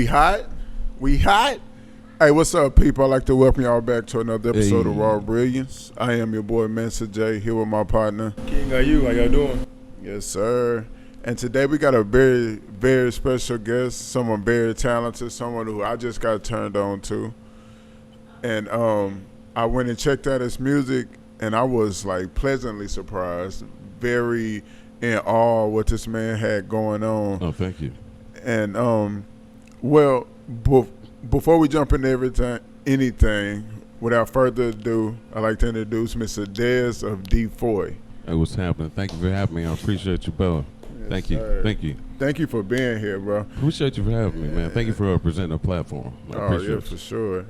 We hot? We hot? Hey, what's up, people? I'd like to welcome y'all back to another episode of Raw Brilliance. I am your boy, Mansa J, here with my partner. King, how y'all doing? Yes, sir. And today we got a very, very special guest, someone very talented, someone who I just got turned on to. And I went and checked out his music, and I was, like, pleasantly surprised, very in awe what this man had going on. Oh, thank you. And, well, before we jump into anything, without further ado, I'd like to introduce Mr. Dez of DFOY. Hey, what's happening? Thank you for having me. I appreciate you, bro. Yes, Thank you. sir. Thank you. Thank you for being here, bro. Appreciate you for having me, man. Thank you for presenting a platform. I appreciate Yeah, it. for sure.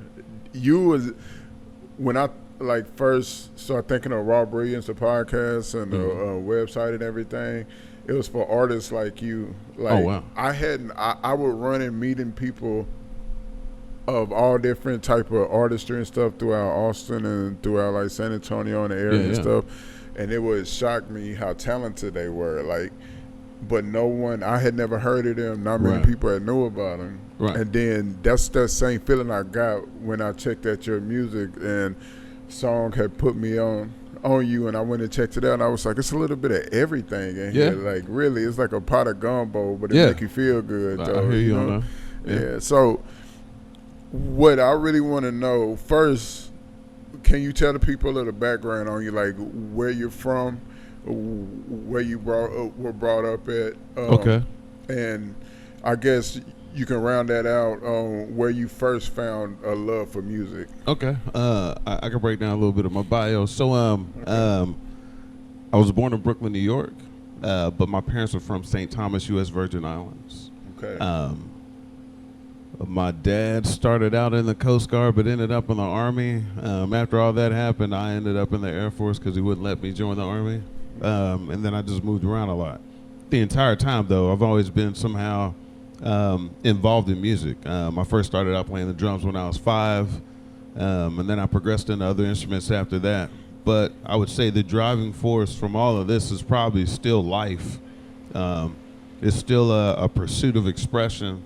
You was, when I first started thinking of Raw Brilliance, the podcast and the website and everything, it was for artists like you. Like, oh, wow. I would run and meeting people of all different type of artistry and stuff throughout Austin and throughout like San Antonio and the area and stuff, and it would shock me how talented they were. Like, but no one, I had never heard of them. Not many people had knew about them. Right. And then that's that same feeling I got when I checked out your music, and song had put me on you, and I went and checked it out, and I was like, it's a little bit of everything in here. Like, really, it's like a pot of gumbo, but it make you feel good, though. I hear you on that. Yeah. So what I really want to know first, can you tell the people a little background on you, like where you're from, where you were brought up at? Okay. And I guess you can round that out on where you first found a love for music. Okay. I can break down a little bit of my bio. So, I was born in Brooklyn, New York, but my parents were from St. Thomas, U.S. Virgin Islands. Okay. My dad started out in the Coast Guard, but ended up in the Army. After all that happened, I ended up in the Air Force because he wouldn't let me join the Army. And then I just moved around a lot. The entire time, though, I've always been somehow involved in music. I first started out playing the drums when I was 5, and then I progressed into other instruments after that. But I would say the driving force from all of this is probably still life. It's still a pursuit of expression.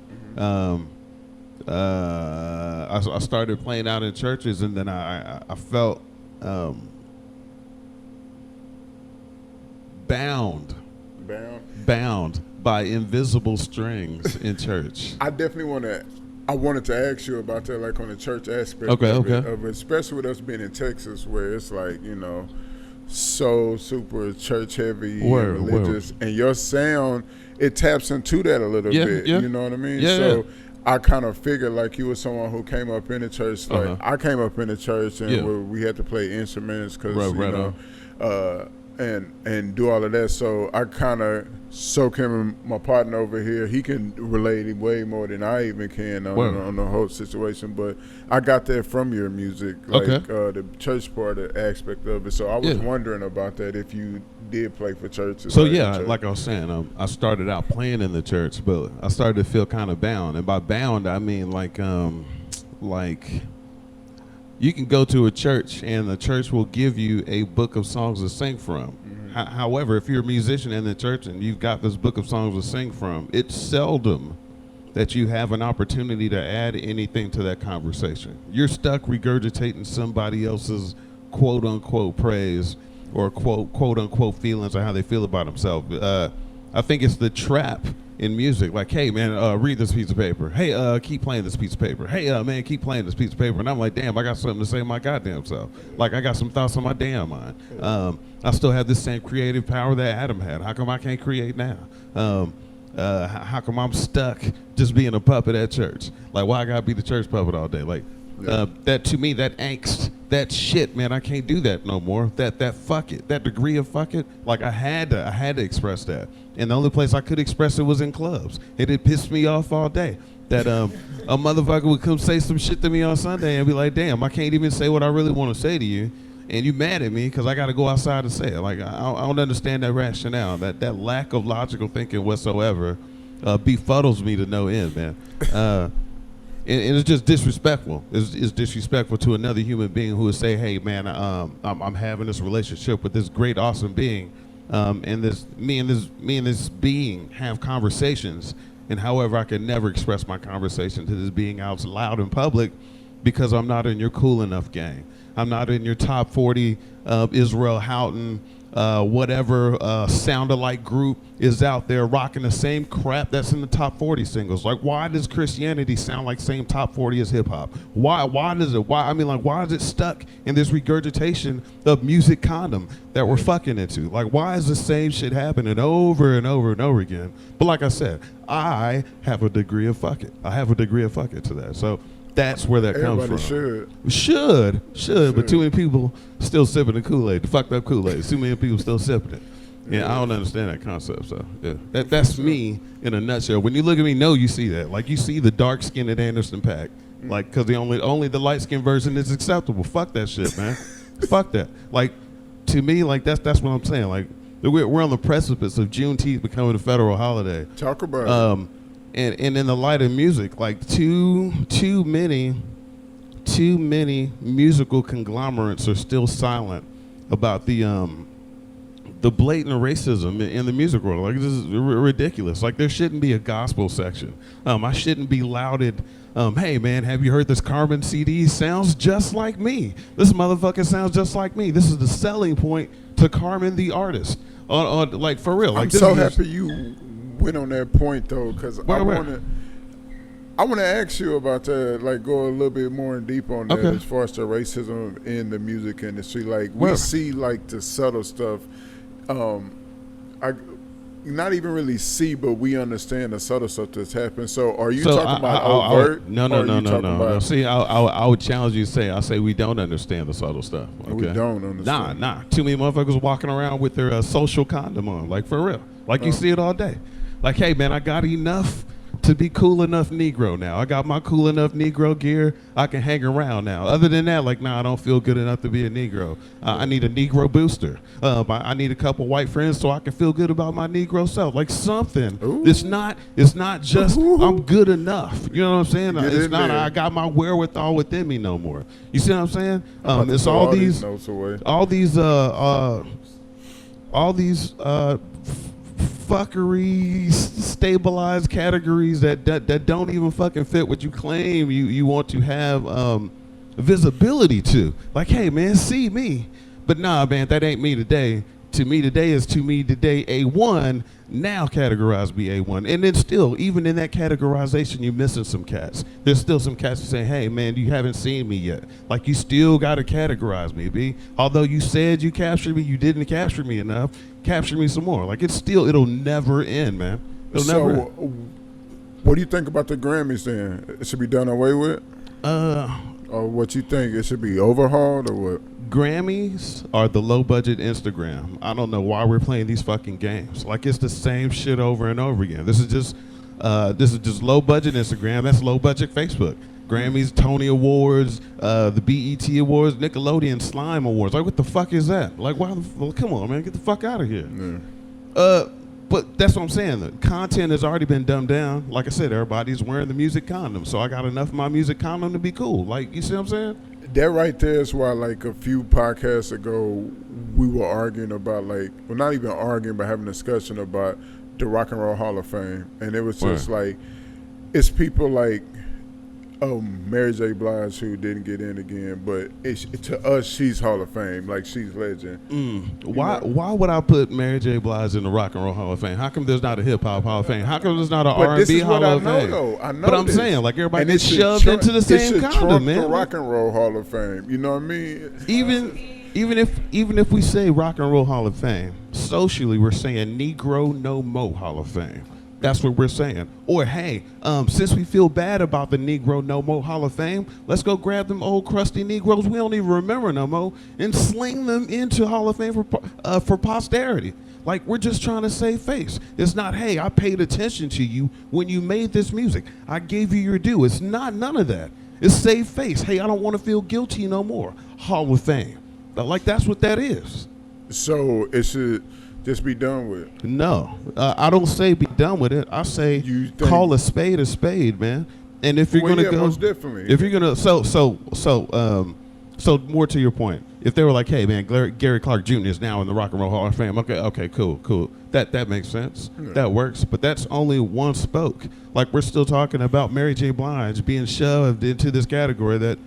I started playing out in churches, and then I felt bound by invisible strings in church. I wanted to ask you about that, like on the church aspect of it, especially with us being in Texas, where it's like, you know, so super church heavy and religious, and your sound, it taps into that a little bit. You know what I mean? So I kind of figured like you were someone who came up in the church. Like I came up in the church, and we had to play instruments because you know, and do all of that. So I kind of soak him, my partner over here. He can relate way more than I even can on the whole situation. But I got that from your music, like the church part aspect of it. So I was wondering about that, if you did play for churches. So like I was saying, I started out playing in the church, but I started to feel kind of bound. And by bound, I mean like you can go to a church and the church will give you a book of songs to sing from. However, if you're a musician in the church and you've got this book of songs to sing from, it's seldom that you have an opportunity to add anything to that conversation. You're stuck regurgitating somebody else's quote unquote praise or quote unquote feelings or how they feel about themselves. I think it's the trap in music, like, hey man, read this piece of paper. Hey, keep playing this piece of paper. Hey, man, keep playing this piece of paper. And I'm like, damn, I got something to say my goddamn self. Like, I got some thoughts on my damn mind. I still have this same creative power that Adam had. How come I can't create now? How come I'm stuck just being a puppet at church? Like, why I gotta be the church puppet all day? Like, that to me, that angst, that shit, man, I can't do that no more. That fuck it, that degree of fuck it. Like, I had to express that. And the only place I could express it was in clubs. It pissed me off all day that a motherfucker would come say some shit to me on Sunday and be like, damn, I can't even say what I really want to say to you. And you mad at me because I got to go outside and say it. Like, I don't understand that rationale. That lack of logical thinking whatsoever befuddles me to no end, man. And it's just disrespectful. It's disrespectful to another human being who would say, hey, man, I'm having this relationship with this great, awesome being. And me and this being have conversations, And however, I can never express my conversation to this being out loud in public because I'm not in your cool enough gang. I'm not in your top 40 Israel Houghton, whatever sound-alike group is out there rocking the same crap that's in the top 40 singles. Like, why does Christianity sound like same top 40 as hip-hop? Why does it? Why is it stuck in this regurgitation of music condom that we're fucking into? Like, why is the same shit happening over and over and over again? But like I said, I have a degree of fuck it. I have a degree of fuck it to that. So that's where that comes from. Should, but too many people still sipping the Kool-Aid, the fucked up Kool-Aid. Too many people still sipping it. Yeah, I don't understand that concept. So yeah, that's me in a nutshell. When you look at me, you see that. Like, you see the dark skinned Anderson .Paak, like, because the only the light skinned version is acceptable. Fuck that shit, man. Fuck that. Like, to me, like that's what I'm saying. Like, we're on the precipice of Juneteenth becoming a federal holiday. Talk about it. And in the light of music, like too many musical conglomerates are still silent about the blatant racism in the music world. Like, this is ridiculous. Like, there shouldn't be a gospel section. I shouldn't be lauded. Hey man, have you heard this Carmen CD? Sounds just like me. This motherfucker sounds just like me. This is the selling point to Carmen the artist. Like, for real. Like, I'm so happy you went on that point though, because I want to ask you about that, like, go a little bit more in deep on that, as far as the racism in the music industry. Like, we see like the subtle stuff. I not even really see, but we understand the subtle stuff that's happened. So are you talking about overt? No. See, I would challenge you to I say we don't understand the subtle stuff. Okay? We don't understand. Nah. Too many motherfuckers walking around with their social condom on, like, for real. Like, you see it all day. Like, hey man, I got enough to be cool enough Negro now. I got my cool enough Negro gear. I can hang around now. Other than that, like, I don't feel good enough to be a Negro. I need a Negro booster. I need a couple white friends so I can feel good about my Negro self. Like, something. Ooh. It's not just I'm good enough. You know what I'm saying? It's not I got my wherewithal within me no more. You see what I'm saying? It's all these fuckery stabilized categories that don't even fucking fit what you claim you want to have visibility to. Like, hey man, see me. But nah, man, that ain't me today. To me today is to me today A1. Now categorize me A1. And then still, even in that categorization, you're missing some cats. There's still some cats who say, hey man, you haven't seen me yet. Like, you still gotta categorize me, B. Although you said you captured me, you didn't capture me enough. Capture me some more. Like, it'll never end, man. It'll never end. What do you think about the Grammys then? It should be done away with? Or what you think? It should be overhauled or what? Grammys are the low budget Instagram. I don't know why we're playing these fucking games. Like, it's the same shit over and over again. This is just low budget Instagram. That's low budget Facebook. Grammys, Tony Awards, the BET Awards, Nickelodeon Slime Awards. Like, what the fuck is that? Like, come on, man, get the fuck out of here. Yeah. But that's what I'm saying. The content has already been dumbed down. Like I said, everybody's wearing the music condom, so I got enough of my music condom to be cool. Like, you see what I'm saying? That right there is why, like, a few podcasts ago, we were arguing about, like, well, not even arguing, but having a discussion about the Rock and Roll Hall of Fame. And it was just like, it's people like Mary J. Blige who didn't get in again, but to us, she's Hall of Fame, like, she's legend. Why would I put Mary J. Blige in the Rock and Roll Hall of Fame? How come there's not a Hip Hop Hall of Fame? How come there's not an R&B Hall of Fame? I know. But I'm saying, like, everybody gets shoved into the same condom, man. The Rock and Roll Hall of Fame, you know what I mean? Even if we say Rock and Roll Hall of Fame, socially we're saying Negro No Mo Hall of Fame. That's what we're saying. Or, hey, since we feel bad about the Negro No Mo Hall of Fame, let's go grab them old crusty Negroes we don't even remember no more and sling them into Hall of Fame for posterity. Like, we're just trying to save face. It's not, hey, I paid attention to you when you made this music. I gave you your due. It's not none of that. It's save face. Hey, I don't want to feel guilty no more. Hall of Fame. Like, that's what that is. So it should just be done with? No, I don't say be done with it. I say call a spade, man. And if you're gonna go, most definitely. If you're gonna, so more to your point, if they were like, hey man, Gary Clark Jr. is now in the Rock and Roll Hall of Fame. Okay, cool. That makes sense. Yeah. That works. But that's only one spoke. Like we're still talking about Mary J. Blige being shoved into this category that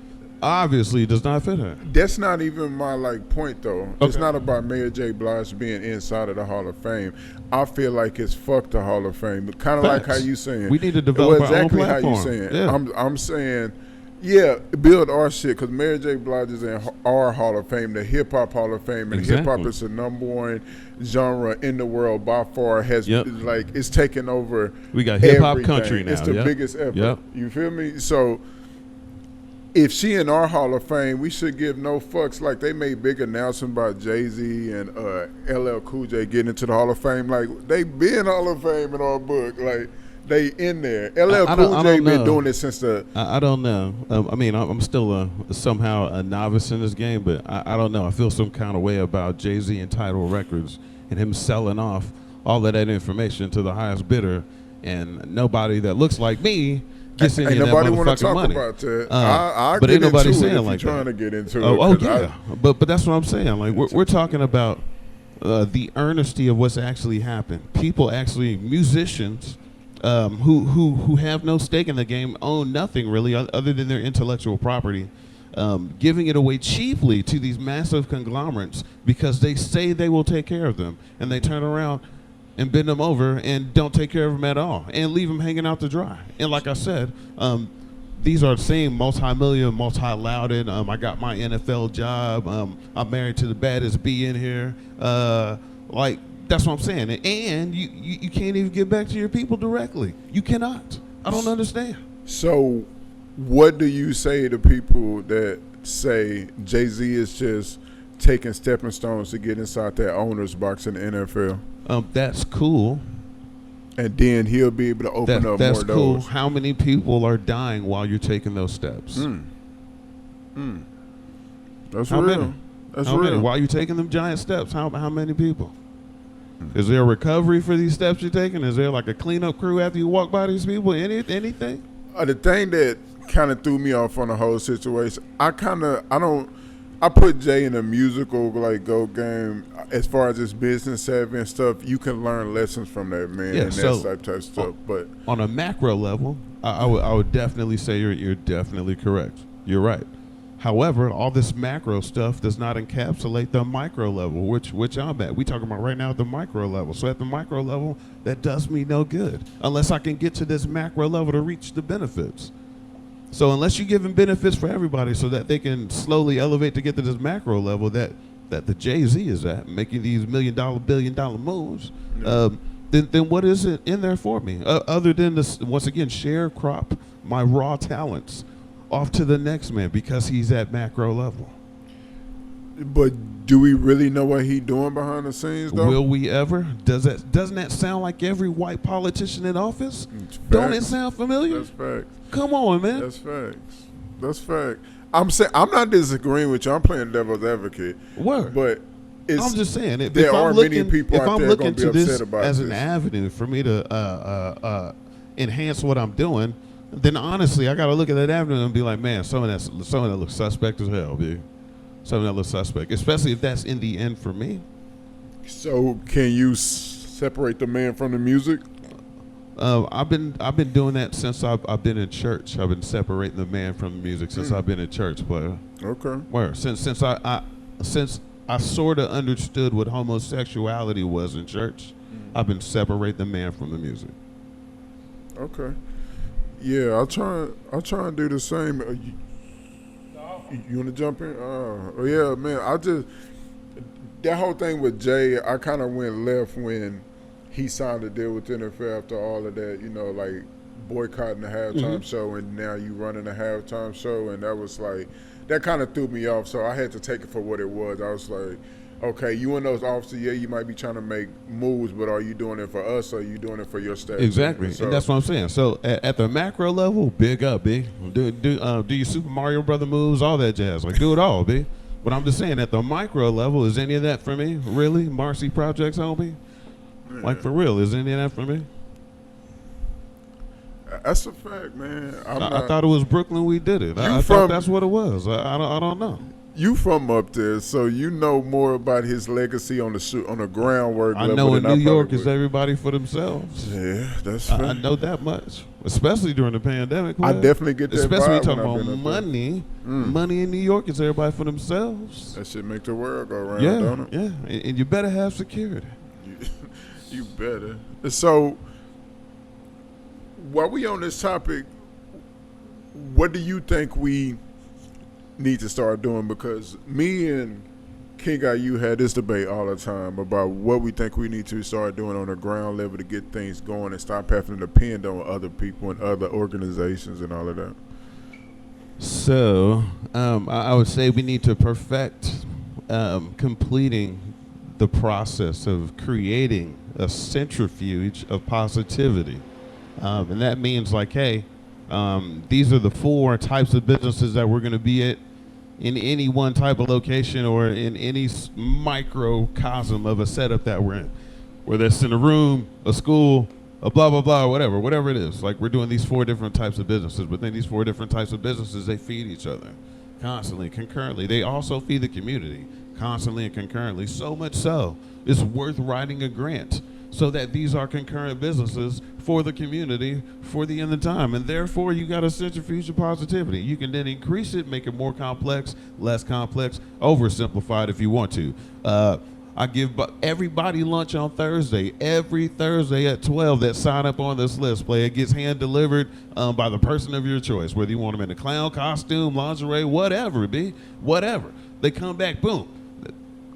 obviously does not fit her. That's not even my point though. Okay. It's not about Mary J. Blige being inside of the Hall of Fame. I feel like it's fuck the Hall of Fame. But kind of like how you saying. We need to develop our own platform. Exactly how you saying. Yeah. I'm saying, yeah, build our shit because Mary J. Blige is in our Hall of Fame, the Hip Hop Hall of Fame, and hip hop is the number one genre in the world by far. Has it's taken over. We got hip hop country now. It's the biggest ever. Yep. You feel me? So if she in our Hall of Fame, we should give no fucks. Like they made big announcements about Jay-Z and LL Cool J getting into the Hall of Fame. Like they been Hall of Fame in our book. Like they in there. LL Cool J been doing it since the. I don't know. I mean, I'm still somehow a novice in this game, but I don't know. I feel some kind of way about Jay-Z and Tidal Records and him selling off all of that information to the highest bidder, and nobody that looks like me. Ain't nobody want to talk money. about that. I but get ain't nobody into saying it if like trying that. to get into it. Oh yeah, but that's what I'm saying. Like we're talking about the earnesty of what's actually happened. People actually, musicians who have no stake in the game, own nothing really other than their intellectual property, giving it away cheaply to these massive conglomerates because they say they will take care of them, and they turn around and bend them over and don't take care of them at all and leave them hanging out to dry. And like I said, these are the same multi-million, multi-lauded, I got my NFL job, I'm married to the baddest bee in here. Like, that's what I'm saying. And you can't even get back to your people directly. You cannot. I don't understand. So what do you say to people that say Jay-Z is just taking stepping stones to get inside that owner's box in the NFL? That's cool. And then he'll be able to open up more doors. That's cool. How many people are dying while you're taking those steps? That's how real. Many? That's how real. Many? While you're taking them giant steps, how many people? Is there a recovery for these steps you're taking? Is there like a cleanup crew after you walk by these people? Anything? The thing that kind of threw me off on the whole situation, I put Jay in a musical go game as far as his business savvy and stuff. You can learn lessons from that man and that type of stuff. But on a macro level, I would definitely say you're definitely correct. You're right. However, all this macro stuff does not encapsulate the micro level, which I'm at. We talking about right now at the micro level. So at the micro level, that does me no good unless I can get to this macro level to reach the benefits. So unless you're giving benefits for everybody so that they can slowly elevate to get to this macro level that the Jay-Z is at, making these $1 million, $1 billion moves, then what is it in there for me? Other than this, once again, sharecrop my raw talents off to the next man because he's at macro level. But do we really know what he's doing behind the scenes, though? Will we ever? Doesn't that sound like every white politician in office? Don't it sound familiar? That's facts. Come on, man. That's facts. That's fact. I'm not disagreeing with you. I'm playing devil's advocate. Word. But I'm just saying, there are many people out there going to be upset about this as an avenue for me to enhance what I'm doing, then honestly, I got to look at that avenue and be like, man, some of that looks suspect as hell, dude. Some of that looks suspect, especially if that's in the end for me. So can you separate the man from the music? I've been doing that since I've been in church. I've been separating the man from the music since I've been in church, player. Okay. Where since I sort of understood what homosexuality was in church, I've been separating the man from the music. Okay. Yeah, I'll try and do the same. You want to jump in? Oh yeah, man. That whole thing with Jay, I kind of went left when he signed a deal with the NFL after all of that, like boycotting the halftime show, and now you running a halftime show, and that was like, that kind of threw me off. So I had to take it for what it was. I was like, okay, you and those officers, yeah, you might be trying to make moves, but are you doing it for us or are you doing it for your staff? Exactly, and that's what I'm saying. So at the macro level, big up, B. Do your Super Mario Brother moves, all that jazz. Like, do it all, B. But I'm just saying, at the micro level, is any of that for me? Really? Marcy Projects, homie? Like, for real, is any of that for me? That's a fact, man. I thought it was Brooklyn we did it. I thought that's what it was. I don't know. You from up there, so you know more about his legacy on the groundwork I level know in than New York would. is everybody for themselves. Yeah, that's fair. I know that much, especially during the pandemic. I definitely get that especially vibe talking when I've about been up money. Money in New York is everybody for themselves. That shit make the world go round, Yeah, don't it? yeah, and you better have security. You better. So, while we on this topic, what do you think we need to start doing? Because me and King IU had this debate all the time about what we think we need to start doing on the ground level to get things going and stop having to depend on other people and other organizations and all of that. So, I would say we need to perfect completing the process of creating a centrifuge of positivity. And that means like, hey, these are the 4 types of businesses that we're going to be at in any one type of location or in any microcosm of a setup that we're in, whether it's in a room, a school, a blah, blah, blah, whatever it is. Like we're doing these 4 different types of businesses. Within these 4 different types of businesses, they feed each other constantly, concurrently. They also feed the community constantly and concurrently, so much so it's worth writing a grant so that these are concurrent businesses for the community for the end of time. And therefore, you got a centrifuge of positivity. You can then increase it, make it more complex, less complex, oversimplified if you want to. I give everybody lunch on Thursday. Every Thursday at 12 that sign up on this list, play, it gets hand delivered by the person of your choice, whether you want them in a clown costume, lingerie, whatever it be, whatever. They come back, boom.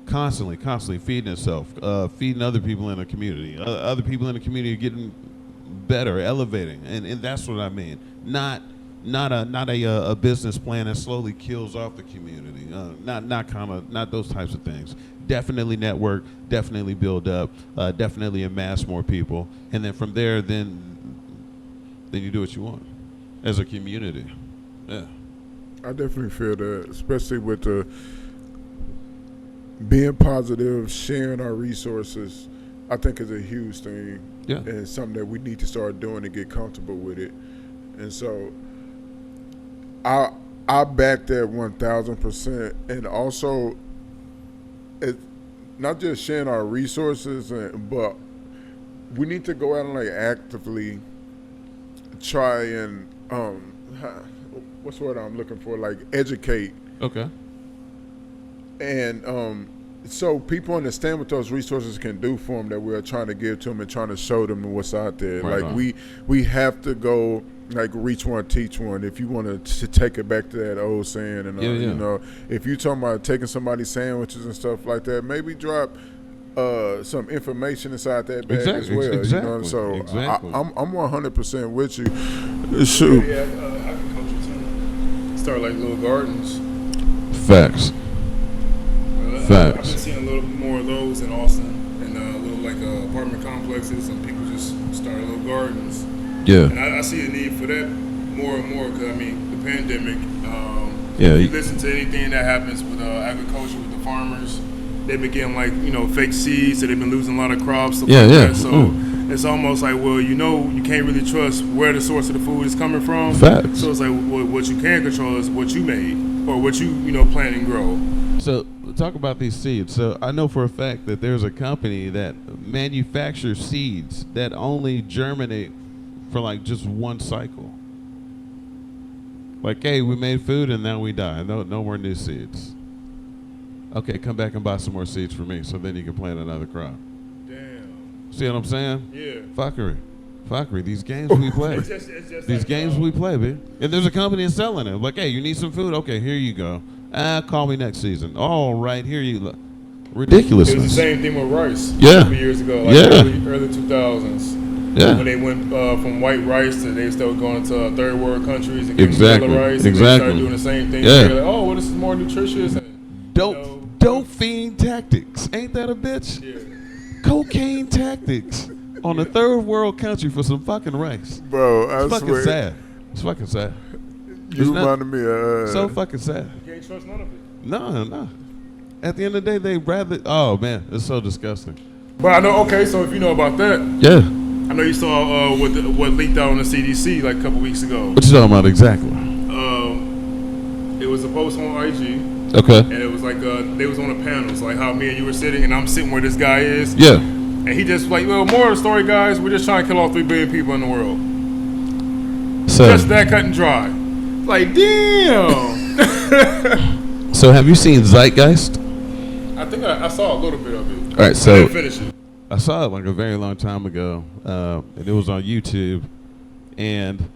Constantly feeding itself, feeding other people in the community. Other people in the community are getting better, elevating, and that's what I mean. Not a business plan that slowly kills off the community. Not those types of things. Definitely network, definitely build up, definitely amass more people, and then from there, then you do what you want as a community. Yeah, I definitely feel that, especially with the being positive, sharing our resources, I think is a huge thing. Yeah. And it's something that we need to start doing to get comfortable with it. And so I back that 1,000%. And also, it's not just sharing our resources, but we need to go out and like actively try and what's the word I'm looking for? Like educate. Okay. And so people understand what those resources can do for them that we're trying to give to them and trying to show them what's out there. Right like on. we have to go like reach one, teach one. If you want to take it back to that old saying, and you know, if you're talking about taking somebody's sandwiches and stuff like that, maybe drop some information inside that bag as well. Exactly. You know, so Exactly. I'm 100% with you. Shoot. Yeah, agriculture too. Start like little gardens. Facts. I've been seeing a little more of those in Austin, and little like apartment complexes, and people just start little gardens. Yeah. And I see a need for that more and more because I mean the pandemic. Yeah. If you listen to anything that happens with agriculture with the farmers, they begin like fake seeds, so they've been losing a lot of crops. Stuff like that. So it's almost like you can't really trust where the source of the food is coming from. Facts. So it's like what you can control is what you made or what you plant and grow. So talk about these seeds. So I know for a fact that there's a company that manufactures seeds that only germinate for like just one cycle. Like, hey, we made food and now we die. No more new seeds. Okay, come back and buy some more seeds for me so then you can plant another crop. Damn. See what I'm saying? Yeah. Fuckery. These games we play. It's just These like, games we play, man. And there's a company that's selling it. Like, hey, you need some food? Okay, here you go. Call me next season. All right, here you look. Ridiculousness. It was the same thing with rice. Yeah. A couple years ago, like early 2000s. Yeah. When they went from white rice to they started going to third world countries and getting Exactly. yellow rice. And Exactly. they started doing the same thing. Yeah. They're like, oh, well, this is more nutritious. And, Dope fiend tactics. Ain't that a bitch? Yeah. Cocaine tactics on a third world country for some fucking rice. Bro, I It's fucking swear. sad. It's fucking sad. You reminded me of So fucking sad. You can't trust none of it. No. At the end of the day, they rather. Oh man, it's so disgusting. But I know. Okay, so if you know about that, Yeah. I know you saw what leaked out on the CDC like a couple weeks ago. What you talking about exactly? It was a post on IG. Okay. And it was like they was on a panel. It's like how me and you were sitting, and I'm sitting where this guy is. Yeah. And he just like, well, more of the story, guys. We're just trying to kill all 3 billion people in the world. So just that cut and dry. Like, damn. So have you seen Zeitgeist? I think I saw a little bit of it. All right, so I didn't finish it. I saw it like a very long time ago, and it was on YouTube, and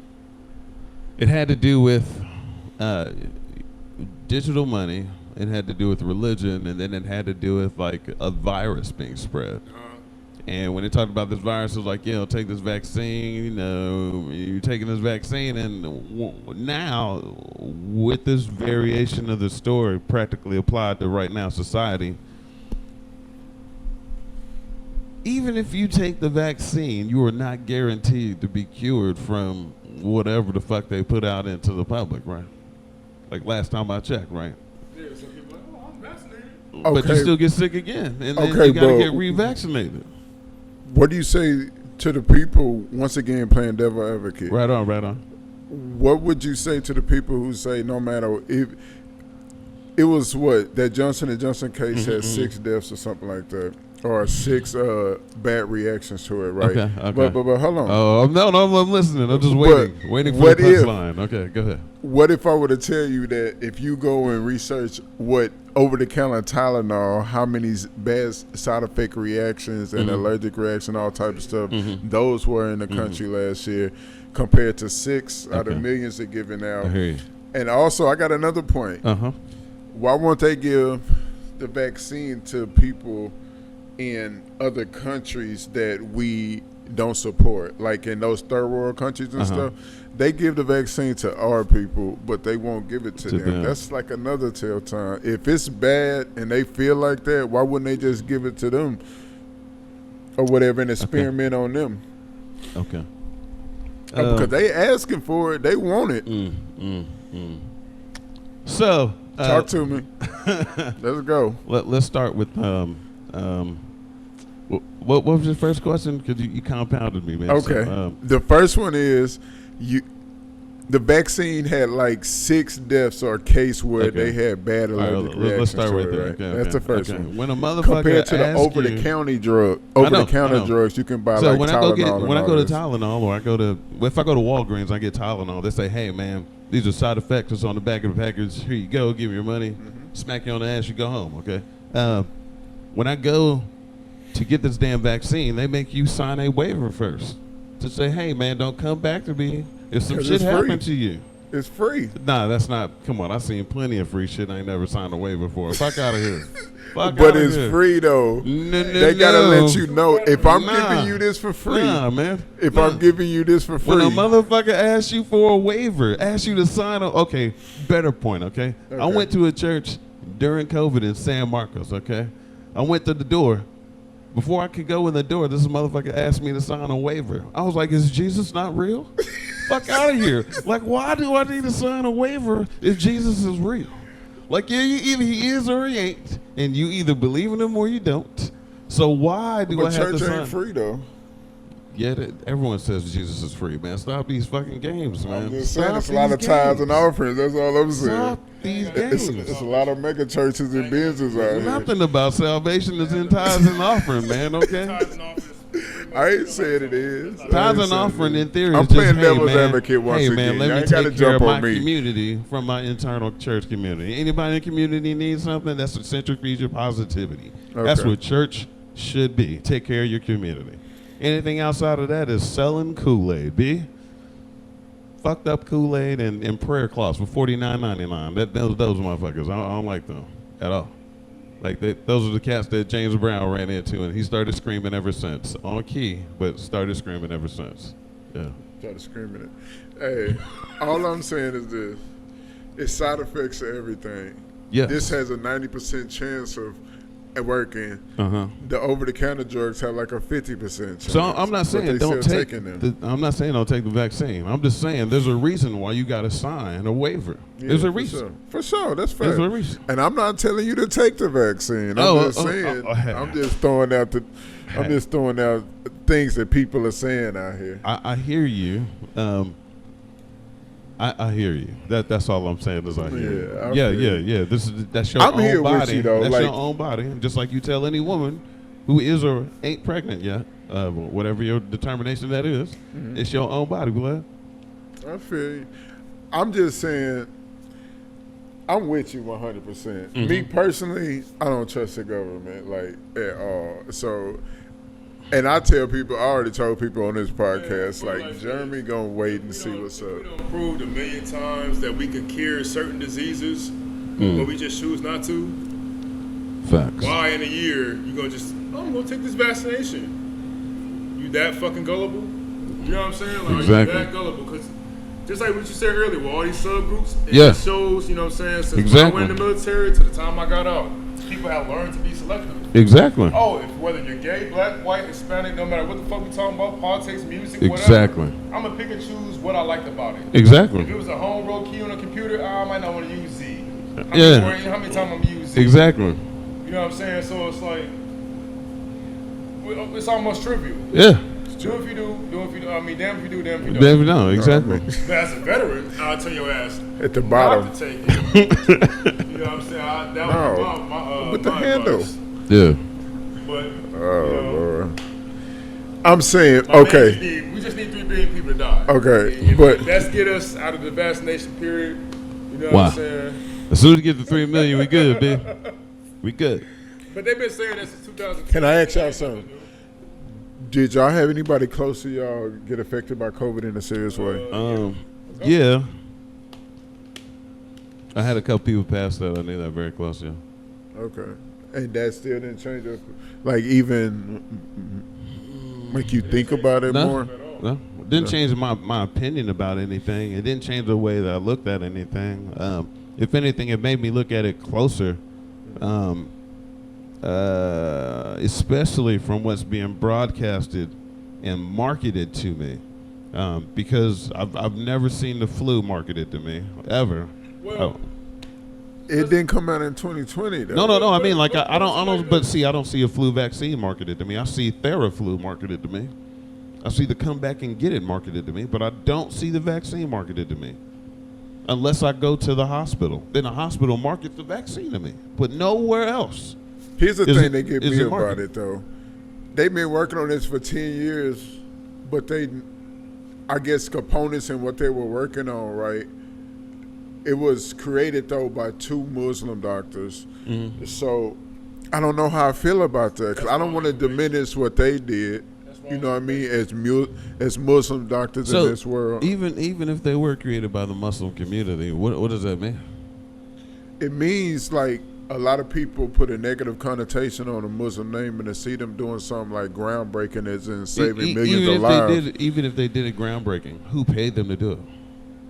it had to do with digital money. It had to do with religion, and then it had to do with like a virus being spread. And when they talked about this virus, it was like, take this vaccine. You're taking this vaccine, and now with this variation of the story practically applied to right now society, even if you take the vaccine, you are not guaranteed to be cured from whatever the fuck they put out into the public, right? Like last time I checked, right? Yeah, some people are like, I'm vaccinated. But you still get sick again, and then you gotta get revaccinated. What do you say to the people, once again, playing devil advocate? Right on, right on. What would you say to the people who say no matter if it was that Johnson & Johnson case had 6 deaths or something like that, or 6 bad reactions to it, right? Okay. But hold on. Oh, no, I'm listening. I'm just waiting for the punchline. Okay, go ahead. What if I were to tell you that if you go and research what over-the-counter Tylenol, how many bad side effect reactions and allergic reaction, all type of stuff, those were in the country last year, compared to 6 out of millions they're giving out. I hear you. And also, I got another point. Why won't they give the vaccine to people in other countries that we don't support, like in those third world countries and stuff? They give the vaccine to our people, but they won't give it to them. That's like another telltale. If it's bad and they feel like that, why wouldn't they just give it to them or whatever and experiment on them? Okay. Because they asking for it. They want it. So talk to me. Let's go. Let's start with what was your first question? Because you compounded me, man. Okay. So, the first one is the vaccine had like 6 deaths or a case where they had bad allergic reactions. Let's start right there. Okay, that's the first one. When a motherfucker compared to the over-the-counter drugs, you can buy so like Tylenol. When I go to Tylenol, or if I go to Walgreens, I get Tylenol. They say, "Hey, man, these are side effects. It's on the back of the package. Here you go. Give me your money. Smack you on the ass. You go home." Okay. When I go to get this damn vaccine, they make you sign a waiver first to say, "Hey, man, don't come back to me if some shit happened to you." It's free. Nah, that's not. Come on, I've seen plenty of free shit I ain't never signed a waiver for. Fuck out of here. But it's free though. They gotta let you know if I'm giving you this for free. Nah, man. If I'm giving you this for free. When a motherfucker asks you for a waiver, asks you to sign a better point, okay? I went to a church during COVID in San Marcos, okay? I went to the door. Before I could go in the door, this motherfucker asked me to sign a waiver. I was like, is Jesus not real? Fuck out of here. Like, why do I need to sign a waiver if Jesus is real? Like, either he is or he ain't. And you either believe in him or you don't. So why do I have to sign? Church ain't free, though. Yeah, everyone says Jesus is free, man. Stop these fucking games, man. I'm just saying, it's a lot of tithes and offerings. That's all I'm saying. Stop these games. It's a lot of mega churches and businesses out here. Nothing about salvation is in tithes and offering, man, okay? I ain't saying it is. Tithes and offering, in theory, I'm is just, playing devil's advocate once again. Man, let you me ain't take gotta care of jump my on me. community from my internal church community. Anybody in the community needs something, that's a centrifuge of positivity. That's what church should be. Take care of your community. Anything outside of that is selling Kool-Aid, B. Fucked up Kool-Aid and prayer cloths for $49.99. Those motherfuckers, I don't like them at all. Like those are the cats that James Brown ran into, and he started screaming ever since. On key, but started screaming ever since. Yeah. Started screaming it. Hey, all I'm saying is this. It's side effects to everything. Yes. This has a 90% chance of working. The over-the-counter drugs have like a 50% chance. So I'm not saying don't take I'm not saying don't take the vaccine. I'm just saying there's a reason why you got to sign a waiver. There's a reason. For sure, that's fair. There's a reason. And I'm not telling you to take the vaccine. I'm just saying. I'm just throwing out things that people are saying out here. I hear you. I hear you. That's all I'm saying is I hear you. Yeah. That's your own body. You, though. That's like, your own body. Just like you tell any woman who is or ain't pregnant yet, whatever your determination that is, it's your own body, blood. I feel you. I'm just saying, I'm with you 100%. Me personally, I don't trust the government like at all. So. And I tell people, I already told people on this podcast, like Jeremy gonna wait and see what's up. We don't prove a million times that we can cure certain diseases, but we just choose not to. Facts. Why in a year you gonna just, I'm gonna take this vaccination? You that fucking gullible? You know what I'm saying? Like, exactly. Are you that gullible? Because just like what you said earlier, with all these subgroups, it shows, you know what I'm saying, since I went in the military to the time I got out, people have learned to be selective. Exactly. Oh, whether you're gay, black, white, Hispanic, no matter what the fuck we talking about, politics, music, exactly. whatever. I'm gonna pick and choose what I liked about it. Exactly. If it was a home road key on a computer, I might not want to use Z. How many times I'm gonna use Z? Exactly. You know what I'm saying? So it's like, it's almost trivial. Yeah. Do if you do if you do. I mean, damn if you do, damn if you don't. Damn if you don't, exactly. But as a veteran, I'll tell your ass at the bottom. Not to take it. You know what I'm saying? That was my with the handle. Advice. Yeah. But Lord. I'm saying we just need 3 billion people to die. Okay, but let's get us out of the vaccination period. You know what I'm saying? As soon as we get to 3 million, we good, bitch. We good. But they've been saying that since 2010. Can I ask y'all something? Did y'all have anybody close to y'all get affected by COVID in a serious way? Yeah. I had a couple people pass that. I knew that very close, yeah. Okay. And that still didn't change it? Like, even make you think about it more? No. It didn't change my opinion about anything. It didn't change the way that I looked at anything. If anything, it made me look at it closer. Especially from what's being broadcasted and marketed to me, because I've never seen the flu marketed to me ever. Well, it didn't come out in 2020 though. No. I mean, like I don't. But see, I don't see a flu vaccine marketed to me. I see Theraflu marketed to me. I see the come back and get it marketed to me, but I don't see the vaccine marketed to me. Unless I go to the hospital, then the hospital markets the vaccine to me, but nowhere else. Here's the thing they get me about it, though. They've been working on this for 10 years, but I guess components in what they were working on, right? It was created, though, by 2 Muslim doctors. Mm-hmm. So I don't know how I feel about that, because I don't want to diminish what they did, you know what I mean, as Muslim doctors in this world. Even if they were created by the Muslim community, what does that mean? It means, like, a lot of people put a negative connotation on a Muslim name and to see them doing something like groundbreaking as in saving millions of lives. Even if they did it groundbreaking, who paid them to do it?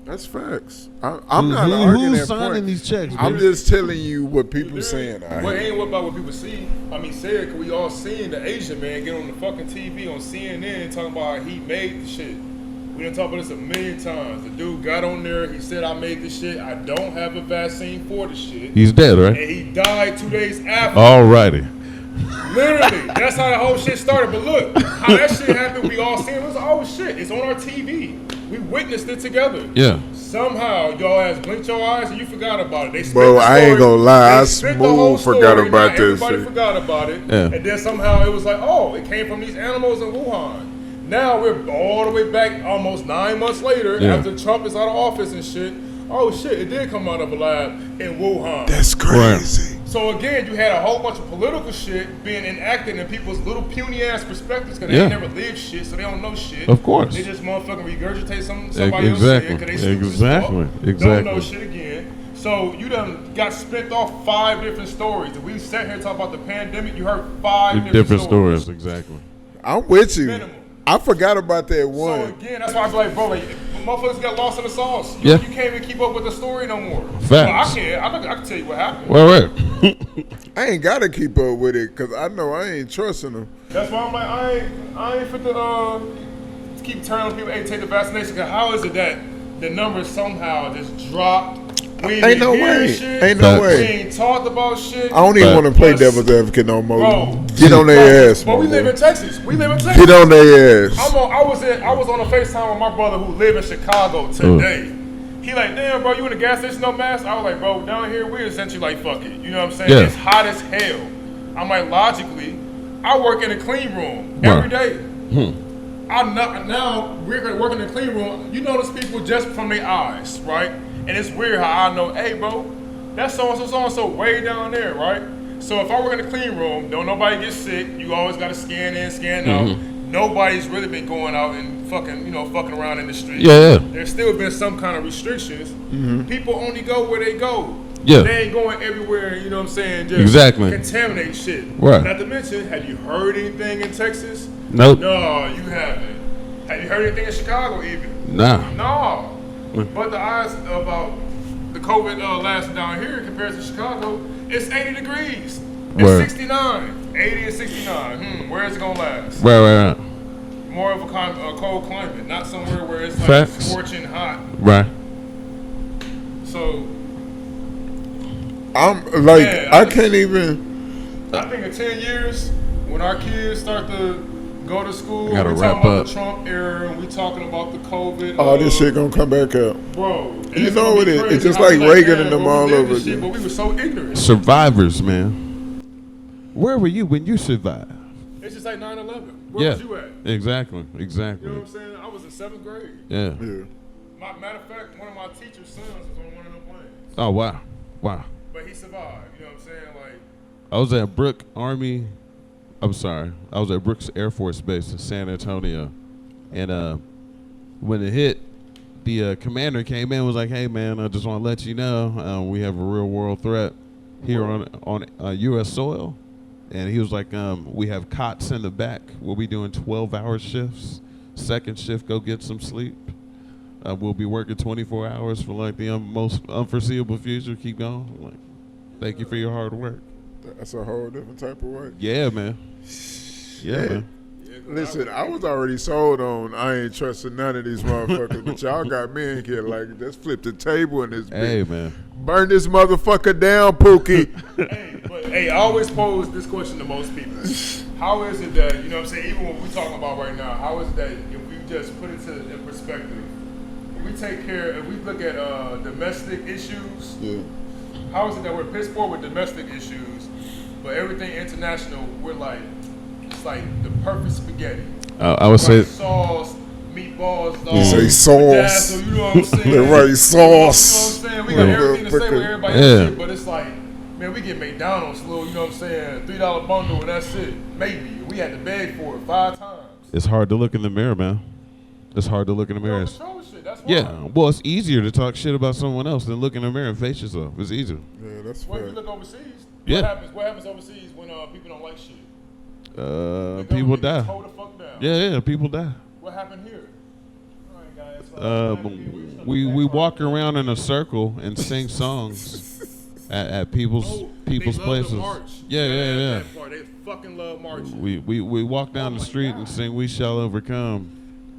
That's facts. I'm not arguing that point. Who's signing these checks? I'm just telling you what people saying. Well, it ain't about what people see. I mean, say it, because we all seen the Asian man get on the fucking TV on CNN talking about how he made the shit. We done talked about this a million times. The dude got on there. He said, I made this shit. I don't have a vaccine for the shit. He's dead, right? And he died 2 days after. Alrighty. Literally. That's how the whole shit started. But look, how that shit happened, we all seen it. It was, oh shit, it's on our TV. We witnessed it together. Yeah. Somehow, y'all ass blinked your eyes and you forgot about it. Bro, I ain't gonna lie. I smooth forgot about this shit. Everybody forgot about it. Yeah. And then somehow it was like, oh, it came from these animals in Wuhan. Now we're all the way back almost 9 months later after Trump is out of office and shit. Oh shit, it did come out of a lab in Wuhan. That's crazy. So again, you had a whole bunch of political shit being enacted in people's little puny ass perspectives because they ain't never lived shit, so they don't know shit. Of course. They just motherfucking regurgitate somebody else shit because they stupid as fuck, don't know shit again. So you done got spent off 5 different stories. If we sat here and talk about the pandemic, you heard 5 different stories. Exactly. I'm with you. Minimum. I forgot about that one. So again, that's why I was like, bro, like, motherfuckers got lost in the sauce. Yeah. You can't even keep up with the story no more. Facts. Well, I can't. I can tell you what happened. Well, right. I ain't got to keep up with it because I know I ain't trusting them. That's why I'm like, I ain't fit to keep telling people, hey, take the vaccination. Because how is it that the numbers somehow just dropped? We ain't no way. Shit. Ain't no way. We ain't talked about shit. I don't even want to play devil's advocate no more. Bro, get on their ass. But we live in Texas. Get on their ass. I was on a FaceTime with my brother who live in Chicago today. He like, damn, bro, you in the gas station, no mask? I was like, bro, down here, we essentially like, fuck it. You know what I'm saying? Yeah. It's hot as hell. I'm like, logically, I work in a clean room every day. Now, we're working in a clean room. You notice people just from their eyes, right? And it's weird how I know, hey, bro, that's so-and-so way down there, right? So if I work in a clean room, don't nobody get sick. You always got to scan in, scan out. Nobody's really been going out and fucking around in the street. Yeah. There's still been some kind of restrictions. People only go where they go. Yeah. They ain't going everywhere, you know what I'm saying, just Exactly. contaminate shit. Right. Not to mention, have you heard anything in Texas? Nope. No, you haven't. Have you heard anything in Chicago even? Nah. No. But the odds about the COVID lasting down here compared to Chicago, it's 80 degrees. It's Word. 69. 80 and 69. Where is it going to last? Right. More of a cold climate, not somewhere where it's like Facts. scorching hot. Right. So I'm like, I can't even. I think in 10 years, when our kids start to go to school, Gotta we're wrap talking about up. the Trump era, and we talking about the COVID. All this shit gonna come back up. Bro, You know what it is? It's just like Reagan and them all over shit, again. but we were so ignorant. Survivors, man. Where were you when you survived? It's just like 9/11. Where was you at? Exactly. You know what I'm saying? I was in 7th grade. Yeah. Matter of fact, one of my teacher's sons was on one of them planes. Oh wow. But he survived. You know what I'm saying? Like, I was at Brooks Air Force Base in San Antonio, and when it hit, the commander came in and was like, "Hey man, I just want to let you know we have a real world threat here on U.S. soil," and he was like, "We have cots in the back. We'll be doing 12-hour shifts. Second shift, go get some sleep. We'll be working 24 hours for like the most unforeseeable future. Keep going." I'm like, thank you for your hard work. That's a whole different type of work. Yeah, man. Yeah, man. Listen, I was already sold on I ain't trusting none of these motherfuckers, but y'all got me in here like, let's flip the table in this bitch. Hey, man. Burn this motherfucker down, Pookie. Hey, I always pose this question to most people. How is it that, you know what I'm saying, even what we're talking about right now, how is it that if we just put it in perspective, if we look at domestic issues, how is it that we're piss poor with domestic issues, but everything international, we're like, it's like the perfect spaghetti. I would say sauce, meatballs, You say sauce. So you know what I'm saying? Right, sauce. You know what I'm saying? We got everything to say with everybody Yeah. else shit, but it's like, man, we get McDonald's, little, you know what I'm saying, $3 bundle and that's it. Maybe. We had to beg for it 5 times. it's hard to look in the mirror, man. It's hard to look in the mirror. Control shit, that's why. Yeah, well, it's easier to talk shit about someone else than look in the mirror and face yourself. It's easier. Yeah, that's What if fair. you look overseas? Yeah. What happens overseas when people don't like shit? People die. Hold the fuck down. Yeah, people die. What happened here? All right, guys. We walk around in a circle and sing songs at people's they love places. The march. Yeah. That part. They fucking love marching. We walk down the street and sing "We Shall Overcome."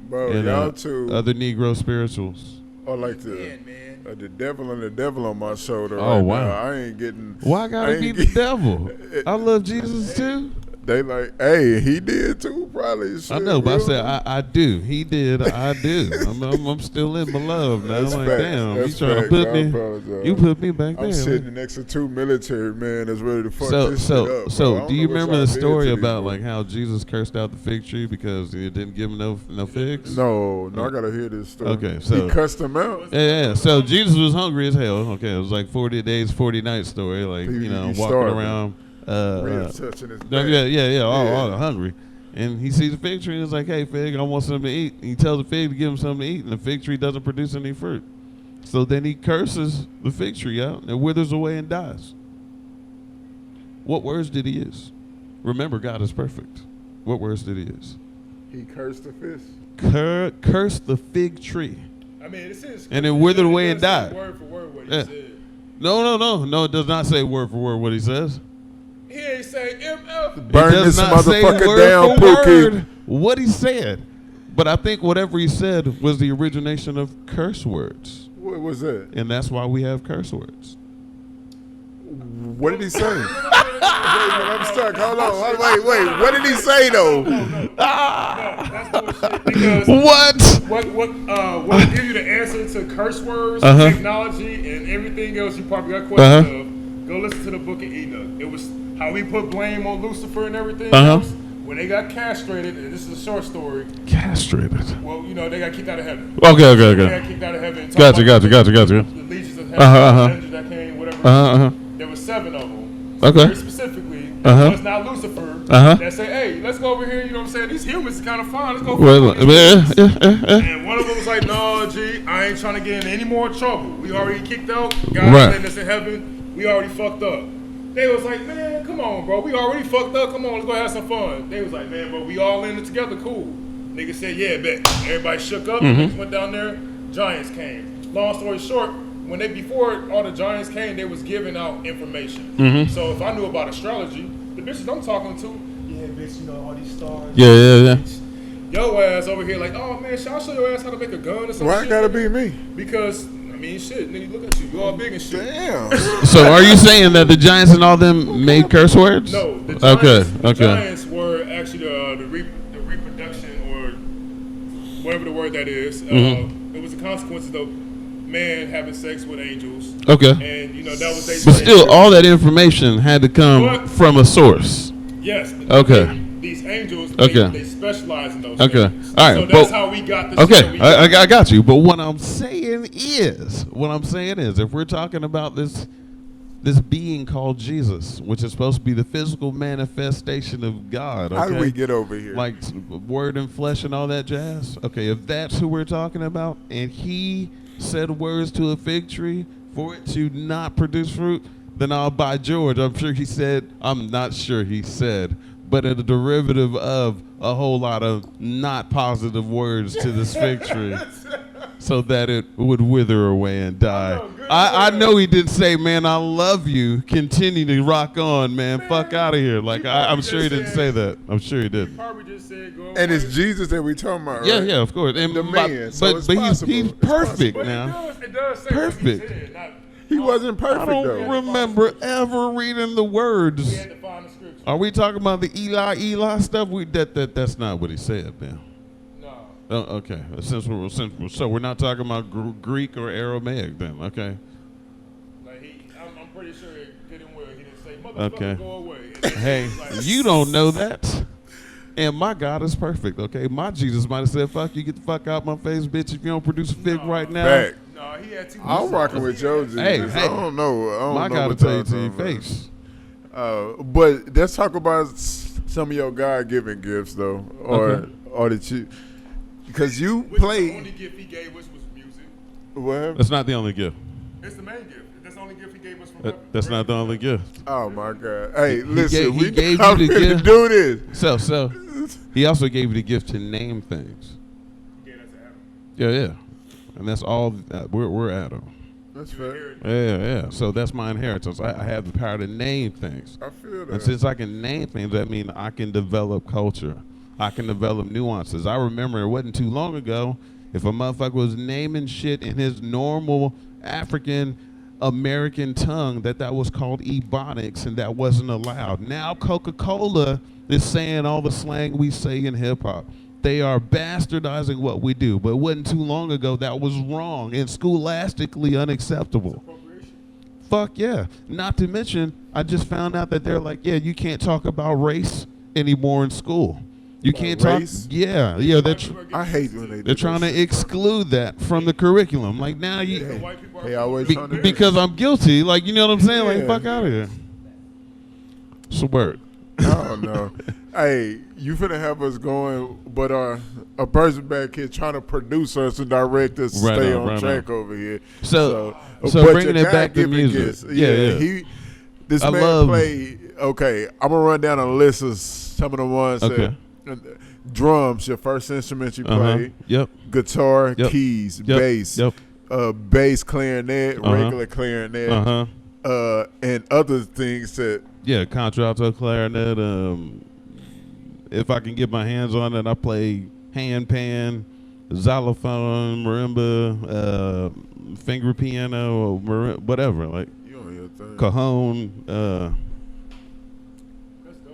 Bro, and y'all too. other Negro spirituals. Or like the devil and the devil on my shoulder. Oh, right wow. now. I ain't getting. Why gotta be the devil? I love Jesus too. They like, hey, he did too, probably. Shit, I know, but I bro. said I do. He did. I do. I'm still in my love now. That's I'm like, facts. damn, That's you trying facts. to put I me? apologize. You put me back there. I'm man. sitting next to 2 military men that's ready to fuck this shit up. Bro. I So don't do you know what remember y'all the did story to these about boys. like how Jesus cursed out the fig tree because it didn't give him no figs? No, I gotta hear this story. Okay, so- he cussed him out. Yeah. So Jesus was hungry as hell. Okay, it was like 40 days, 40 nights story. Like He walking starving. around. Ribs touching his back. All hungry. And he sees a fig tree and he's like, "Hey, fig, I want something to eat." And he tells the fig to give him something to eat, and the fig tree doesn't produce any fruit. So then he curses the fig tree out, and it withers away and dies. What words did he use? Remember, God is perfect. What words did he use? He cursed the fish. Curse the fig tree. I mean, it says. And it withered away and died. Word for word what he Yeah. said. No, it does not say word for word what he says. He ain't say MF. Burn It does this not say motherfucker word down, for Pookie. word what he said. But I think whatever he said was the origination of curse words. What was that? And that's why we have curse words. What did he say? Wait, I'm stuck. Hold on. Wait. What did he say though? That's bullshit. Because What? what will give you the answer to curse words, technology, and everything else you probably got questions of. Go listen to the Book of Enoch. It was how he put blame on Lucifer and everything else. When they got castrated, and this is a short story. Castrated. Well, they got kicked out of heaven. Okay. They got kicked out of heaven. Gotcha. The legions of heaven, the angels that came, whatever. There were 7 of them. So very specifically, it was not Lucifer that said, "Hey, let's go over here." You know what I'm saying? These humans are kind of fine. Let's go. And one of them was like, "No, G, I ain't trying to get in any more trouble. We already kicked out. God letting us in heaven. We already fucked up." They was like, "Man, come on, bro. We already fucked up. Come on, let's go have some fun." They was like, "Man, bro, we all in it together. Cool." Nigga said, "Yeah, bet." Everybody shook up. Niggas went down there. Giants came. Long story short, before all the giants came, they was giving out information. So if I knew about astrology, the bitches I'm talking to, yeah, bitch, all these stars. Yeah. Yo ass over here like, "Oh man, shall I show your ass how to make a gun or something?" Why it gotta be me? Because shit, nigga, look at you. You all big and shit. Damn. So are you saying that the Giants and all them made curse words? No. The Giants were actually the reproduction or whatever the word that is. It was the consequences of man having sex with angels. Okay. And that was they. But still, all that information had to come from a source. Yes. Okay. These angels, they specialize in those things. All right. So that's how we got this. Okay, I got you. But what I'm saying is, if we're talking about this being called Jesus, which is supposed to be the physical manifestation of God. Okay? How do we get over here? Like word and flesh and all that jazz. Okay, if that's who we're talking about, and he said words to a fig tree for it to not produce fruit, then I'll buy George. I'm not sure he said, but a derivative of a whole lot of not positive words to this fig tree so that it would wither away and die. I know he didn't say, "Man, I love you. Continue to rock on, man. Fuck out of here." Like, I'm sure he didn't say that. I'm sure he didn't. Probably just said, "Go." And it's Jesus that we talking about, right? Yeah, of course. And the man. But he's perfect But now. it does say Perfect. what he said, not, He wasn't perfect, I don't though. remember ever reading the we words. had to find the scripture. Are we talking about the Eli stuff? That's not what he said, man. No. Oh, okay. So we're not talking about Greek or Aramaic then. Okay. Like I'm pretty sure it didn't well. He didn't say, "Motherfucker, go away." Hey, you don't know that. And my God is perfect, okay? My Jesus might have said, "Fuck you, get the fuck out my face, bitch, if you don't produce a fig right now." Back. No, he had 2. I'm rocking with your Jesus. Hey. I don't know. My God will tell you to your face. But let's talk about some of your God-given gifts, though, or that you, because you play. The only gift he gave us was music. What? That's not the only gift. It's the main gift. That's the only gift he gave us from heaven. That's not the only gift. Oh my God! Hey, listen, he gave I'm you the finna gift. do this. So he also gave you the gift to name things. Yeah, that's Adam. Yeah. And that's all. We're Adam. That's fair. Yeah. So that's my inheritance. I have the power to name things. I feel that. And since I can name things, that means I can develop culture. I can develop nuances. I remember it wasn't too long ago, if a motherfucker was naming shit in his normal African American tongue, that was called ebonics, and that wasn't allowed. Now Coca-Cola is saying all the slang we say in hip-hop. They are bastardizing what we do, but it wasn't too long ago that was wrong and scholastically unacceptable. Fuck yeah. Not to mention, I just found out that they're like, yeah, you can't talk about race anymore in school. You can't race? talk. Yeah. I hate when they do They're trying to exclude that from the curriculum. Like now They always trying to because I'm guilty. Like, you know what I'm saying? Like, Yeah. fuck out of here. It's a word. Oh no. Hey, you finna have us going, but a person back here trying to produce us and direct us to stay on track over here. So but bringing your it back to God-given music. gifts, Yeah. This I man love- played. Okay, I'm gonna run down a list of some of the ones Okay. that drums, your first instrument you played. Yep. Guitar, Yep. keys, Yep. bass, Yep. bass clarinet, regular clarinet, and other things that. Yeah, contralto, clarinet. If I can get my hands on it, I play handpan, xylophone, marimba, finger piano, whatever. Like You on your thing. cajon.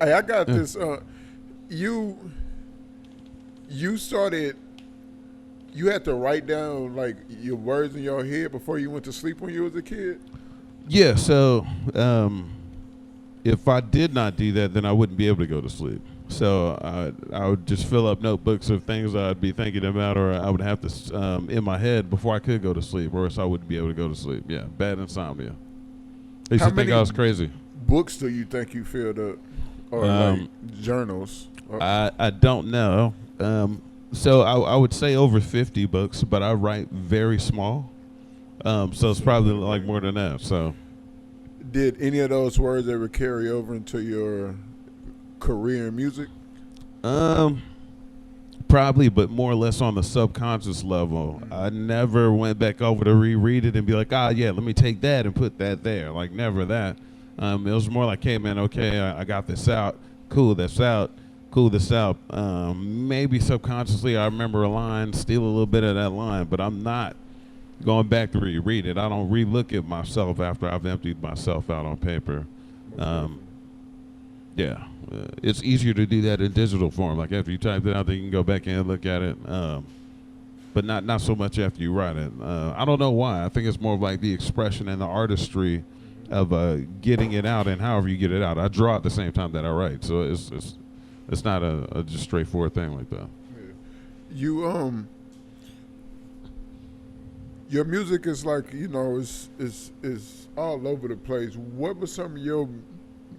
Hey, I got this. You started you had to write down like your words in your head before you went to sleep when you was a kid? Yeah, so if I did not do that, then I wouldn't be able to go to sleep. So I would just fill up notebooks of things I'd be thinking about, or I would have to in my head before I could go to sleep, or else I wouldn't be able to go to sleep. Yeah, bad insomnia. I used to think I was crazy. Books do you think you filled up, or like journals? I don't know. So I would say over 50 books, but I write very small. So it's probably like more than that. So, did any of those words ever carry over into your career in music? Probably, but more or less on the subconscious level. I never went back over to reread it and be like, yeah, let me take that and put that there. Like, never that. It was more like, hey, man, okay, I got this out. Cool, that's out. Cool, this out. Maybe subconsciously I remember a line, steal a little bit of that line, but I'm not going back to reread it. I don't relook at myself after I've emptied myself out on paper. Yeah, it's easier to do that in digital form. Like after you type it out, then you can go back in and look at it. But not so much after you write it. I don't know why. I think it's more of like the expression and the artistry of getting it out, and however you get it out. I draw at the same time that I write, so it's not a just straightforward thing like that. Yeah. You your music is like, you know, is all over the place. What were some of your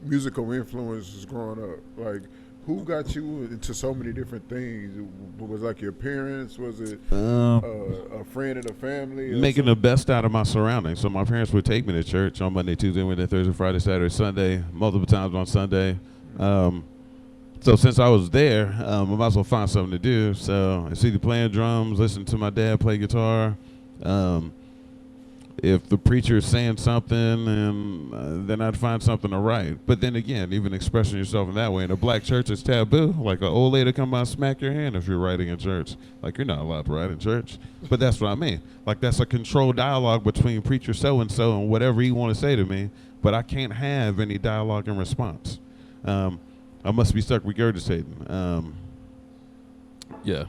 musical influences growing up? Like, who got you into so many different things? Was it like your parents? Was it a friend of the family? Making the best out of my surroundings. So my parents would take me to church on Monday, Tuesday, Wednesday, Thursday, Friday, Saturday, Sunday, multiple times on Sunday. So since I was there, I might as well find something to do. So I see the playing drums, listen to my dad play guitar. If the preacher is saying something, and then I'd find something to write. But then again, even expressing yourself in that way in a black church is taboo. Like an old lady come by and smack your hand if you're writing in church. Like, you're not allowed to write in church. But that's what I mean. Like, that's a controlled dialogue between preacher so-and-so and whatever he want to say to me. But I can't have any dialogue in response. I must be stuck regurgitating. Yeah.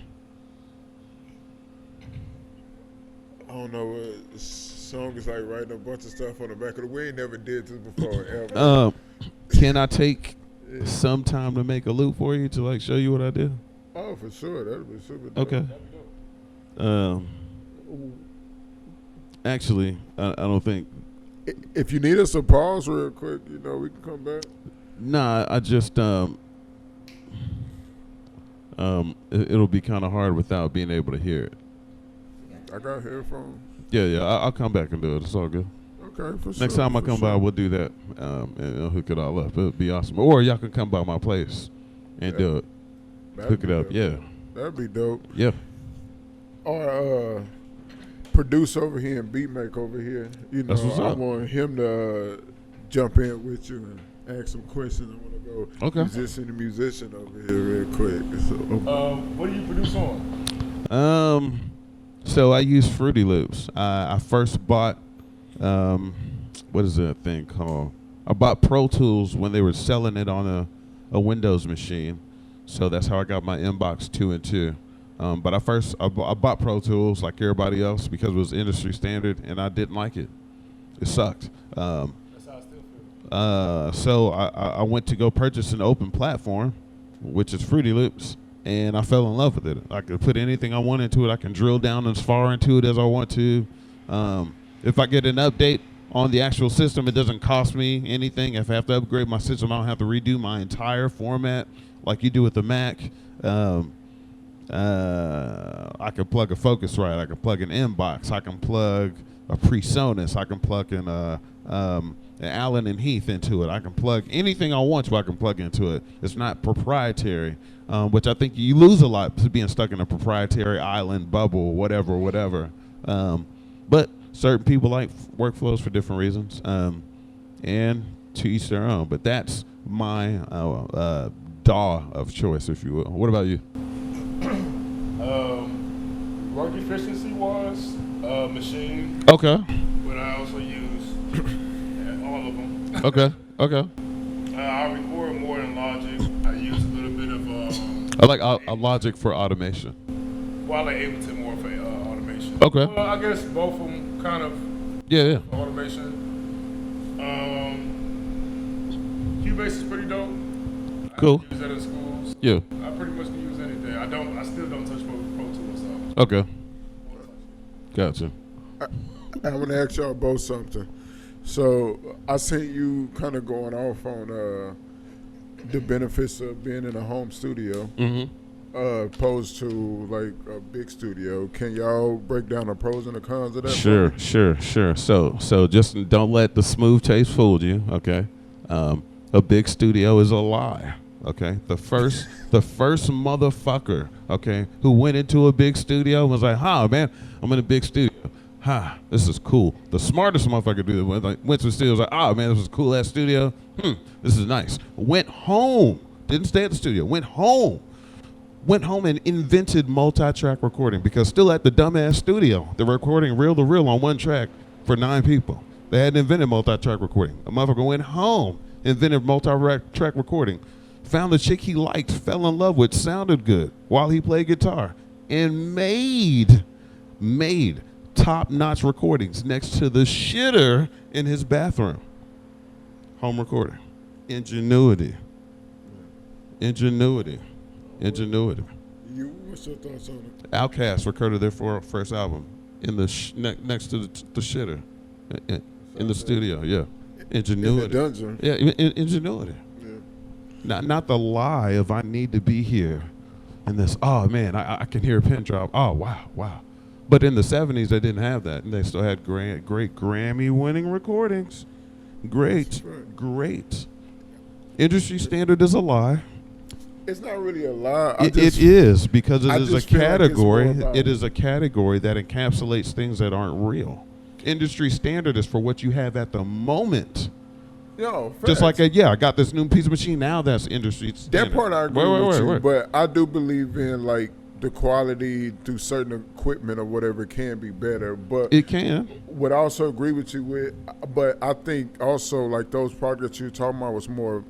I don't know. Song is like writing a bunch of stuff on the back of the. We ain't never did this before ever. Can I take some time to make a loop for you to like show you what I do? Oh, for sure. That'd be super dope. Okay. Actually, I don't think. If you need us to pause real quick, you know, we can come back. Nah, I just it'll be kind of hard without being able to hear it. I got headphones. Yeah, I'll come back and do it. It's all good. Okay, for sure. Next time I come by, we'll do that and hook it all up. It'll be awesome. Or y'all can come by my place and do it. Hook it up, yeah. That'd be dope. Yeah. Or produce over here and beat make over here. You know, I want him to jump in with you and ask some questions. I want to go musician to musician over here real quick. So, what do you produce on? So I use Fruity Loops. I first bought, what is that thing called? I bought Pro Tools when they were selling it on a Windows machine. So that's how I got my Inbox 2 and 2. But I bought Pro Tools like everybody else because it was industry standard, and I didn't like it. It sucked. That's how I still feel. So I went to go purchase an open platform, which is Fruity Loops. And I fell in love with it. I could put anything I want into it. I can drill down as far into it as I want to. If I get an update on the actual system, it doesn't cost me anything. If I have to upgrade my system, I don't have to redo my entire format like you do with the Mac. I can plug a Focusrite. I can plug an Inbox. I can plug a PreSonus. I can plug in an Allen and Heath into it. I can plug anything I want to. I can plug into it. It's not proprietary. Which I think you lose a lot to being stuck in a proprietary island bubble, whatever. But certain people like workflows for different reasons, and to each their own. But that's my DAW of choice, if you will. What about you? Work efficiency wise, machine. Okay. But I also use all of them. Okay. I record more in Logic. I use a little bit of. I like a Logic for automation. Well, I like Ableton more for automation. Okay. Well, I guess both of them kind of. Yeah. Automation. Cubase is pretty dope. Cool. I use that in schools. Yeah. I pretty much can use anything. I still don't touch Pro Tools though. Okay. Gotcha. I want to ask y'all both something. So I seen you kind of going off on the benefits of being in a home studio, opposed to like a big studio. Can y'all break down the pros and the cons of that? Sure. So just don't let the smooth taste fool you. Okay. A big studio is a lie. Okay. The first motherfucker, okay, who went into a big studio was like, man, I'm in a big studio. This is cool. The smartest motherfucker do that went to the studio, was like, man, this is a cool ass studio. This is nice. Went home. Didn't stay at the studio. Went home and invented multi-track recording, because still at the dumbass studio, they're recording reel to reel on one track for 9 people. They hadn't invented multi-track recording. A motherfucker went home, invented multi-track recording, found the chick he liked, fell in love with, sounded good while he played guitar, and made top-notch recordings next to the shitter in his bathroom. Home recording. Ingenuity. What's your thoughts on it? Outkast recorded their first album in the next to the shitter in the studio. Yeah, ingenuity. In the dungeon. Yeah, ingenuity. Yeah. Not the lie of I need to be here, and this. Oh man, I can hear a pin drop. Oh wow. But in the 70s, they didn't have that, and they still had great Grammy-winning recordings. Great. Industry standard is a lie. It's not really a lie. It is, because it is a category. It is a category that encapsulates things that aren't real. Industry standard is for what you have at the moment. Yo, just like I got this new piece of machine now. That's industry standard. That part I agree with you, but I do believe in like the quality through certain equipment or whatever can be better. But it can. Would also agree with you with, but I think also like those projects you're talking about was more.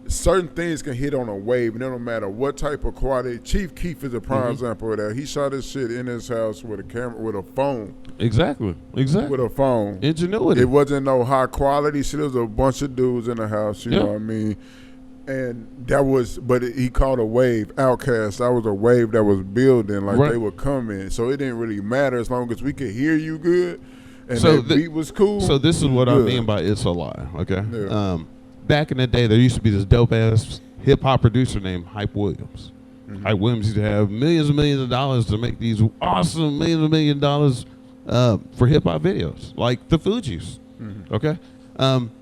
Certain things can hit on a wave, and it don't matter what type of quality. Chief Keef is a prime example of that. He shot his shit in his house with a camera, with a phone. Exactly. With a phone. Ingenuity. It wasn't no high quality shit. There was a bunch of dudes in the house, you know what I mean? And that was, but he called a wave. Outkast, that was a wave that was building, like they were coming. So it didn't really matter as long as we could hear you good, and that beat was cool. So this is what I mean by it's a lie, okay? Yeah. Back in the day, there used to be this dope-ass hip-hop producer named Hype Williams. Hype Williams used to have millions and millions of dollars to make these awesome $1 million for hip-hop videos, like the Fugees, okay?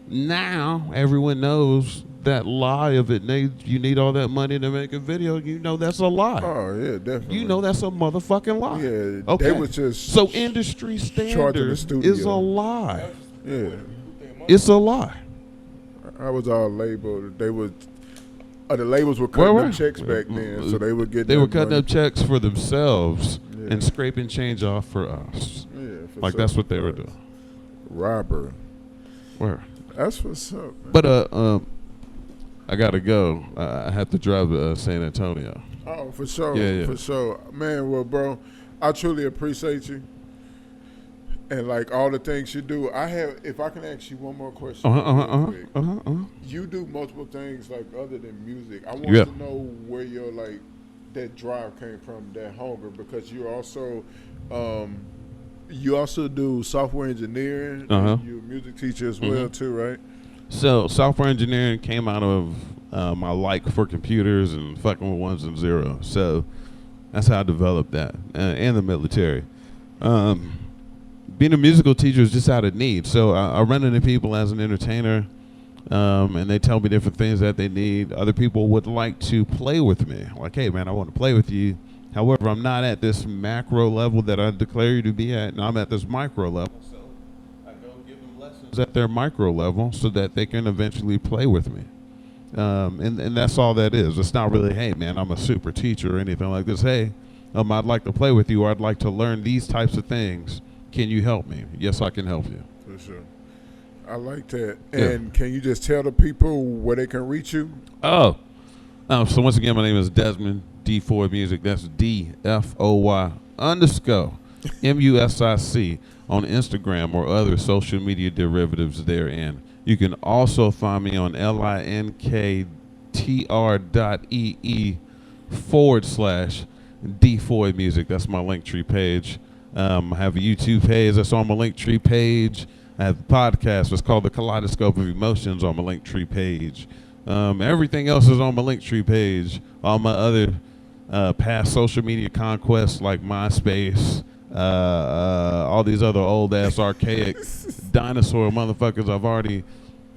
Now, everyone knows that lie of it. You need all that money to make a video. You know that's a lie. Oh, yeah, definitely. You know that's a motherfucking lie. Yeah, okay. They was just so industry standard is a lie. Yeah. It's a lie. I was all labeled. They was the labels were cutting up checks back then, so they would get. They were cutting up checks for themselves and scraping change off for us. Yeah, like that's what they were doing. Robber. Where? That's what's up. Man. But I gotta go. I have to drive to San Antonio. Oh, for sure. Yeah. For sure, man. Well, bro, I truly appreciate you. And like all the things you do, if I can ask you one more question. You do multiple things like other than music. I want to know where your like that drive came from, that hunger, because you also do software engineering. You're a music teacher as well too, right? So software engineering came out of my like for computers and fucking with ones and zeros. So that's how I developed that, and the military. Being a musical teacher is just out of need. So I run into people as an entertainer, and they tell me different things that they need. Other people would like to play with me. Like, hey, man, I want to play with you. However, I'm not at this macro level that I declare you to be at, and I'm at this micro level. So I go give them lessons at their micro level so that they can eventually play with me. And that's all that is. It's not really, hey, man, I'm a super teacher or anything like this. Hey, I'd like to play with you, or I'd like to learn these types of things. Can you help me? Yes, I can help you. For sure. I like that. And can you just tell the people where they can reach you? So once again, my name is Desmond, DFOY Music. That's DFOY _ MUSIC on Instagram or other social media derivatives therein. You can also find me on linktr.ee/DFOY Music. That's my Linktree page. I have a YouTube page that's on my Linktree page. I have a podcast. It's called The Kaleidoscope of Emotions on my Linktree page. Everything else is on my Linktree page. All my other past social media conquests like MySpace, all these other old ass archaic dinosaur motherfuckers I've already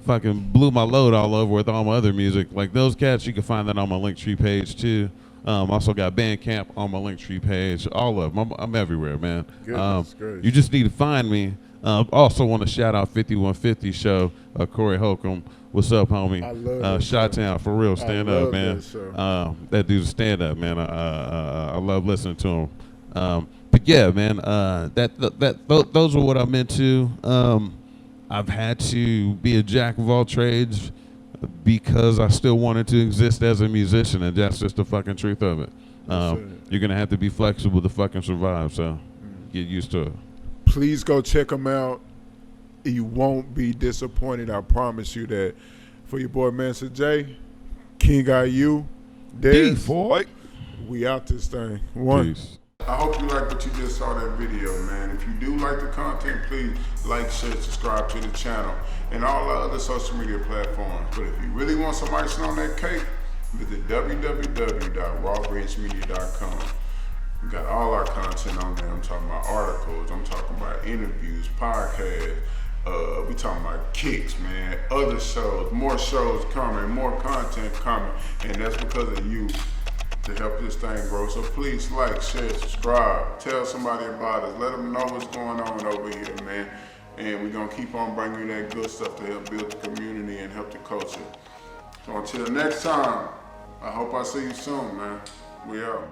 fucking blew my load all over with all my other music. Like those cats, you can find that on my Linktree page too. Also got Bandcamp on my Linktree page. All of them. I'm everywhere, man. You just need to find me. Also want to shout out 5150 show, Corey Holcomb. What's up, homie? I love Shot-Town, for real, stand up, man. That dude's a stand-up, man. I love listening to him. But yeah, man, those are what I'm into. I've had to be a jack of all trades because I still wanted to exist as a musician, and that's just the fucking truth of it. You're gonna have to be flexible to fucking survive, so get used to it. Please go check them out. You won't be disappointed. I promise you that. For your boy Mansa J, King IU, Dez, DFOY. We out this thing. One. Peace. I hope you like what you just saw that video, man. If you do like the content, please like, share, subscribe to the channel and all our other social media platforms. But if you really want some icing on that cake, visit www.rawbranchmedia.com. We got all our content on there. I'm talking about articles. I'm talking about interviews, podcasts. We talking about kicks, man. Other shows, more shows coming, more content coming. And that's because of you to help this thing grow. So please like, share, subscribe. Tell somebody about us. Let them know what's going on over here, man. And we're going to keep on bringing you that good stuff to help build the community and help the culture. So until next time, I hope I see you soon, man. We out.